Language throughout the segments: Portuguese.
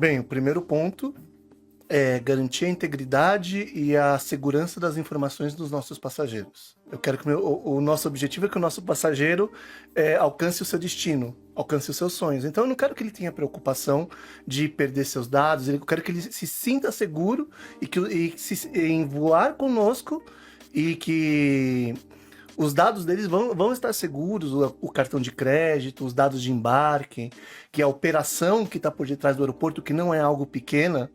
Bem, o primeiro ponto é garantir a integridade e a segurança das informações dos nossos passageiros. Eu quero que o nosso objetivo é que o nosso passageiro alcance o seu destino, alcance os seus sonhos. Então eu não quero que ele tenha preocupação de perder seus dados, eu quero que ele se sinta seguro em voar conosco e que os dados deles vão estar seguros, o cartão de crédito, os dados de embarque, que a operação que está por detrás do aeroporto, que não é algo pequena,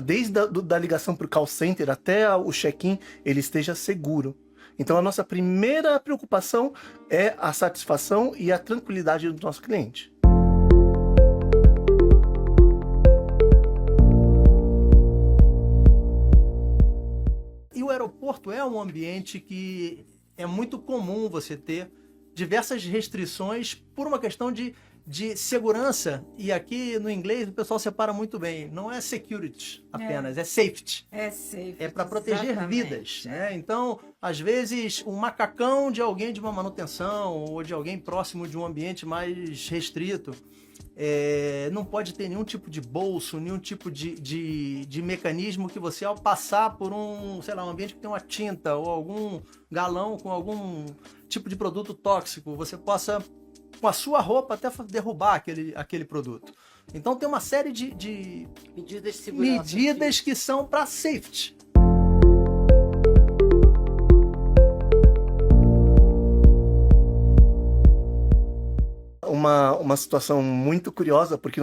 desde da ligação para o call center até o check-in, ele esteja seguro. Então a nossa primeira preocupação é a satisfação e a tranquilidade do nosso cliente. E o aeroporto é um ambiente que é muito comum você ter diversas restrições por uma questão de segurança. E aqui no inglês o pessoal separa muito bem. Não é security apenas, é safety. É safety. É para proteger exatamente. vidas, né? Então, às vezes, um macacão de alguém de uma manutenção ou de alguém próximo de um ambiente mais restrito não pode ter nenhum tipo de bolso, nenhum tipo de mecanismo que você, ao passar por um ambiente que tem uma tinta ou algum galão com algum tipo de produto tóxico, você possa, com a sua roupa, até derrubar aquele produto. Então tem uma série de medidas de segurança. Medidas que são para safety. Uma situação muito curiosa, porque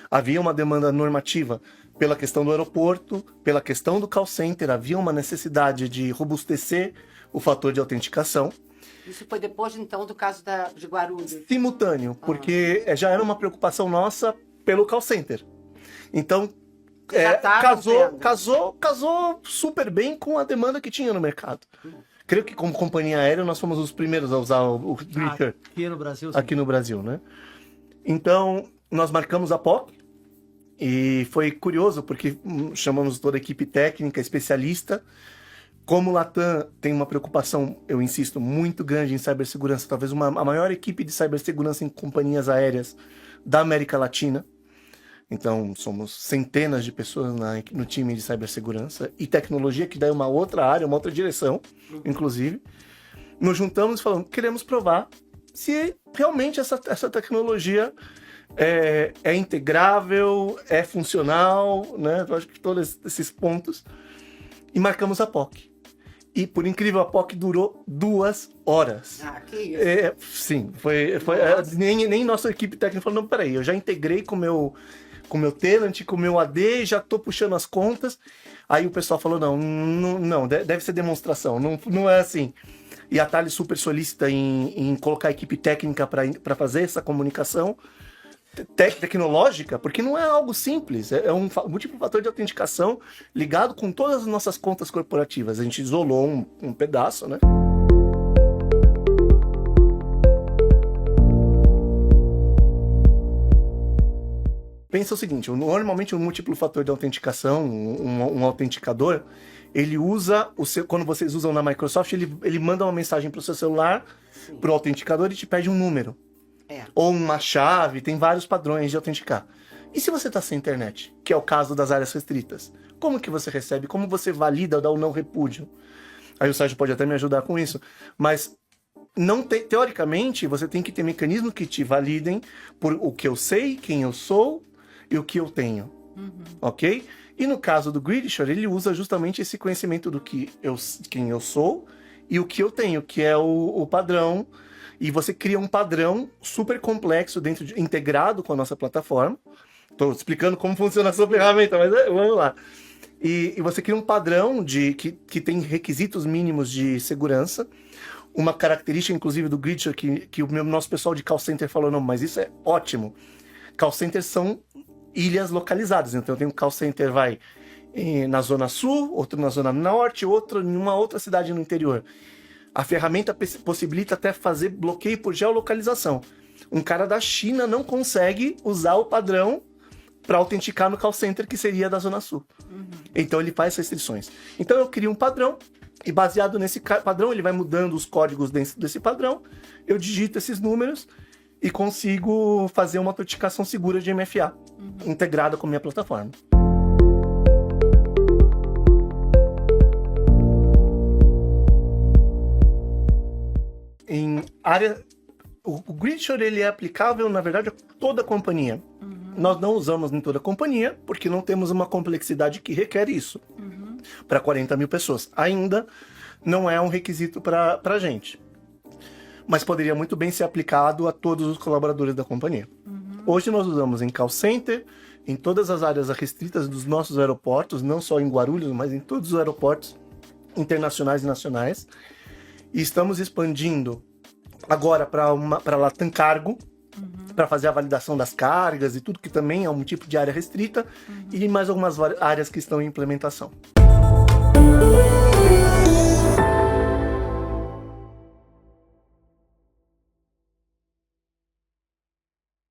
havia uma demanda normativa pela questão do aeroporto, pela questão do call center, havia uma necessidade de robustecer o fator de autenticação. Isso foi depois, então, do caso de Guarulhos? Simultâneo, porque já era uma preocupação pelo call center. Então, casou super bem com a demanda que tinha no mercado. Creio que, como companhia aérea, nós fomos os primeiros a usar o Gritcher aqui no Brasil, né? Então, nós marcamos a POC e foi curioso porque chamamos toda a equipe técnica, especialista. Como o Latam tem uma preocupação, eu insisto, muito grande em cibersegurança, talvez a maior equipe de cibersegurança em companhias aéreas da América Latina. Então, somos centenas de pessoas no time de cibersegurança e tecnologia, que daí é uma outra área, uma outra direção, inclusive. Nos juntamos e falamos, queremos provar se realmente essa tecnologia é integrável, é funcional, né? Eu acho que todos esses pontos. E marcamos a POC. E, por incrível, a POC durou 2 horas. Ah, que isso? Sim, nem nossa equipe técnica falou, não, peraí, eu já integrei com o meu tenant, com o meu AD, já tô puxando as contas. Aí o pessoal falou, não, deve ser demonstração, não é assim. E a Thales super solicita em colocar a equipe técnica para fazer essa comunicação tecnológica, porque não é algo simples, é um múltiplo fator de autenticação ligado com todas as nossas contas corporativas. A gente isolou um pedaço, né? Pensa o seguinte, normalmente um múltiplo fator de autenticação, um autenticador, ele usa quando vocês usam na Microsoft, ele manda uma mensagem para o seu celular, para o autenticador e te pede um número. Ou uma chave, tem vários padrões de autenticar. E se você está sem internet, que é o caso das áreas restritas, como que você recebe? Como você valida ou dá o não repúdio? Aí o Sérgio pode até me ajudar com isso, mas teoricamente você tem que ter mecanismos que te validem por o que eu sei, quem eu sou e o que eu tenho, ok? E no caso do Gridshare, ele usa justamente esse conhecimento do quem eu sou e o que eu tenho, que é o padrão. E você cria um padrão super complexo integrado com a nossa plataforma. Estou explicando como funciona a sua ferramenta, mas vamos lá. E você cria um padrão que tem requisitos mínimos de segurança. Uma característica, inclusive, do Gridshare, que o nosso pessoal de call center falou, não, mas isso é ótimo. Call centers são ilhas localizadas. Então, tem um call center na Zona Sul, outro na Zona Norte, outro em uma outra cidade no interior. A ferramenta possibilita até fazer bloqueio por geolocalização. Um cara da China não consegue usar o padrão para autenticar no call center, que seria da Zona Sul. Então ele faz restrições. Então eu crio um padrão, e baseado nesse padrão, ele vai mudando os códigos dentro desse padrão, eu digito esses números, e consigo fazer uma autenticação segura de MFA, integrada com a minha plataforma. Em área... O Gridshare, ele é aplicável, na verdade, a toda a companhia. Nós não usamos em toda a companhia, porque não temos uma complexidade que requer isso. Para 40 mil pessoas. Ainda não é um requisito para a gente. Mas poderia muito bem ser aplicado a todos os colaboradores da companhia. Hoje nós usamos em call center, em todas as áreas restritas dos nossos aeroportos, não só em Guarulhos, mas em todos os aeroportos internacionais e nacionais. E estamos expandindo agora para Latam Cargo, para fazer a validação das cargas e tudo, que também é um tipo de área restrita, e mais algumas áreas que estão em implementação.